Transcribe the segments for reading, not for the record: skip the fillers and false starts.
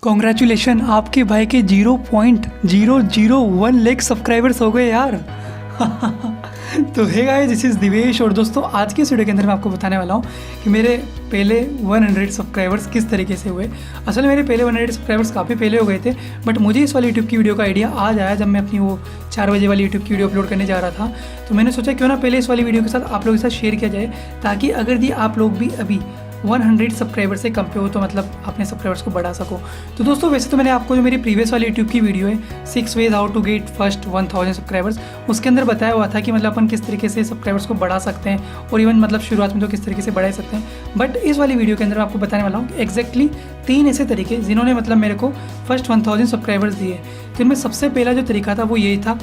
Congratulation, आपके भाई के 0.001 लाख सब्सक्राइबर्स हो गए यार। तो hey guys, this is Divesh. और दोस्तों, आज के इस वीडियो के अंदर मैं आपको बताने वाला हूँ कि मेरे पहले 100 सब्सक्राइबर्स किस तरीके से हुए। असल में मेरे पहले 100 सब्सक्राइबर्स काफ़ी पहले हो गए थे, बट मुझे इस वाली यूट्यूब की वीडियो का आइडिया आज आया जब मैं अपनी वो 4 बजे वाली यूट्यूब की वीडियो अपलोड करने जा रहा था। तो मैंने सोचा क्यों ना पहले इस वाली वीडियो के साथ आप लोगों के साथ शेयर किया जाए, ताकि अगर भी आप लोग भी अभी 100 सब्सक्राइबर से कम पे हो तो मतलब अपने सब्सक्राइबर्स को बढ़ा सको। तो दोस्तों, वैसे तो मैंने आपको जो मेरी प्रीवियस वाली यूट्यूब की वीडियो है 6 ways how to get first 1000 subscribers, उसके अंदर बताया हुआ था कि मतलब अपन किस तरीके से सब्सक्राइबर्स को बढ़ा सकते हैं, और इवन मतलब शुरुआत में तो किस तरीके से बढ़ा सकते हैं। बट इस वाली वीडियो के अंदर मैं आपको बताने वाला हूँ कि एक्जैक्टली 3 ऐसे तरीके जिन्होंने मतलब मेरे को फर्स्ट 1000 सब्सक्राइबर्स दिए। तो इनमें सबसे पहला जो तरीका था वो यही था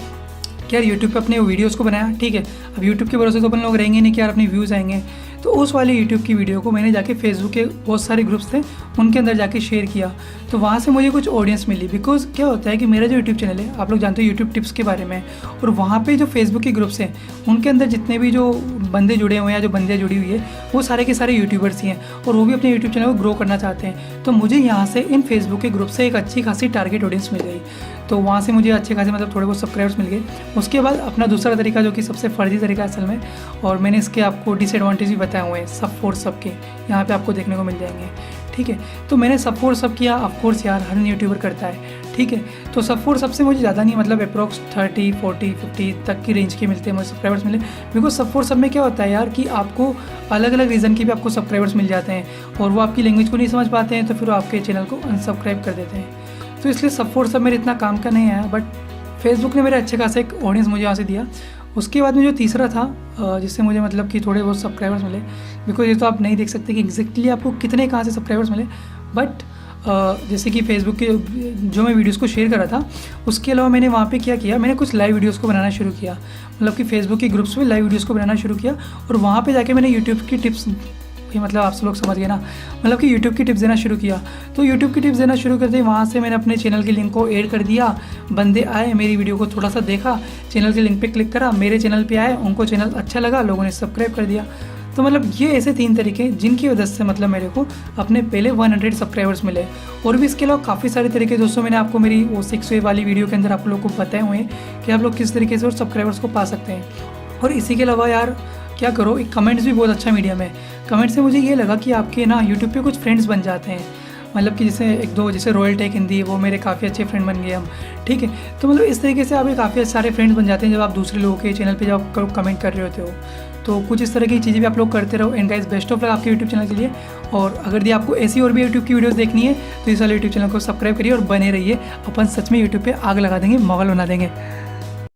कि यार यूट्यूब पे अपने वीडियोस को बनाया, ठीक है। अब यूट्यूब के भरोसे तो अपन लोग रहेंगे नहीं कि यार अपने व्यूज़ आएंगे। तो उस वाली यूट्यूब की वीडियो को मैंने जाके फेसबुक के बहुत सारे ग्रुप्स थे उनके अंदर जाके शेयर किया, तो वहाँ से मुझे कुछ ऑडियंस मिली। बिकॉज क्या होता है कि मेरा जो यूट्यूब चैनल है, आप लोग जानते हो यूट्यूब टिप्स के बारे में, और वहाँ पे जो फेसबुक के ग्रुप्स हैं उनके अंदर जितने भी जो बंदे जुड़े हुए हैं या जो बंदियाँ जुड़ी हुई है वो सारे के सारे यूट्यूबर्स ही हैं, और वो भी अपने यूट्यूब चैनल को ग्रो करना चाहते हैं। तो मुझे यहाँ से इन फेसबुक के ग्रुप से एक अच्छी खासी टारगेट ऑडियंस मिल गई। तो वहाँ से मुझे अच्छे खासे मतलब थोड़े बहुत सब्सक्राइबर्स मिल गए। उसके बाद अपना दूसरा तरीका, जो कि सबसे फर्जी तरीका असल में, और मैंने इसके आपको डिसएडवांटेज भी बताए हुए हैं सब फोर सब के, यहाँ पे आपको देखने को मिल जाएंगे, ठीक है। तो मैंने सब फोर सब किया, ऑफकोर्स यार हर यूट्यूबर करता है, ठीक है। तो सब फोर सबसे मुझे ज़्यादा नहीं, मतलब अप्रॉक्स 30, 40, 50 तक की रेंज के मिलते हैं मुझे सब्सक्राइबर्स मिले। बिकॉज सब फोर सब में क्या होता है यार कि आपको अलग अलग रीज़न के भी आपको सब्सक्राइबर्स मिल जाते हैं, और वो आपकी लैंग्वेज को नहीं समझ पाते हैं, तो फिर वो आपके चैनल को अनसब्सक्राइब कर देते हैं। तो इसलिए सब फोर सब मेरे इतना काम का नहीं आया, बट फेसबुक ने मेरे अच्छे खासा एक ऑडियंस मुझे यहाँ से दिया। उसके बाद में जो तीसरा था जिससे मुझे मतलब कि थोड़े बहुत सब्सक्राइबर्स मिले, बिकॉज ये तो आप नहीं देख सकते कि एग्जैक्टली आपको कितने कहाँ से सब्सक्राइबर्स मिले, बट जैसे कि फेसबुक के जो मैं वीडियोस को शेयर कर रहा था, उसके अलावा मैंने वहाँ पे क्या किया, मैंने कुछ लाइव वीडियोस को बनाना शुरू किया। मतलब कि फेसबुक के ग्रुप्स में लाइव वीडियोस को बनाना शुरू किया, और वहाँ पे जाके मैंने यूट्यूब की टिप्स, मतलब आप सब लोग समझ गए ना, मतलब कि यूट्यूब की टिप्स देना शुरू किया। तो यूट्यूब की टिप्स देना शुरू कर दी, वहाँ से मैंने अपने चैनल के लिंक को ऐड कर दिया। बंदे आए, मेरी वीडियो को थोड़ा सा देखा, चैनल के लिंक पे क्लिक करा, मेरे चैनल पे आए, उनको चैनल अच्छा लगा, लोगों ने सब्सक्राइब कर दिया। तो मतलब ये ऐसे 3 तरीके जिनकी वजह से मतलब मेरे को अपने पहले 100 सब्सक्राइबर्स मिले। और भी इसके अलावा काफ़ी सारे तरीके दोस्तों मैंने आपको मेरी वो 6 वे वाली वीडियो के अंदर आप लोगों को बताए हुए हैं कि आप लोग किस तरीके से और सब्सक्राइबर्स को पा सकते हैं। और इसी के अलावा यार क्या करो, एक कमेंट्स भी बहुत अच्छा मीडियम है। कमेंट से मुझे ये लगा कि आपके ना यूट्यूब पे कुछ फ्रेंड्स बन जाते हैं, मतलब कि जैसे 1-2 जैसे रॉयल टेक हिंदी, वो मेरे काफ़ी अच्छे फ्रेंड बन गए हम, ठीक है। तो मतलब इस तरीके से आप काफ़ी सारे फ्रेंड्स बन जाते हैं जब आप दूसरे लोगों के चैनल पे जब आप कमेंट कर रहे होते हो। तो कुछ इस तरह की चीज़ें भी आप लोग करते रहो। And guys, best of luck आपके यूट्यूब चैनल के लिए। और अगर भी आपको ऐसी और भी यूट्यूब की वीडियोस देखनी है तो इस वाले यूट्यूब चैनल को सब्सक्राइब करिए और बने रहिए। अपन सच में यूट्यूब पे आग लगा देंगे, माहौल बना देंगे।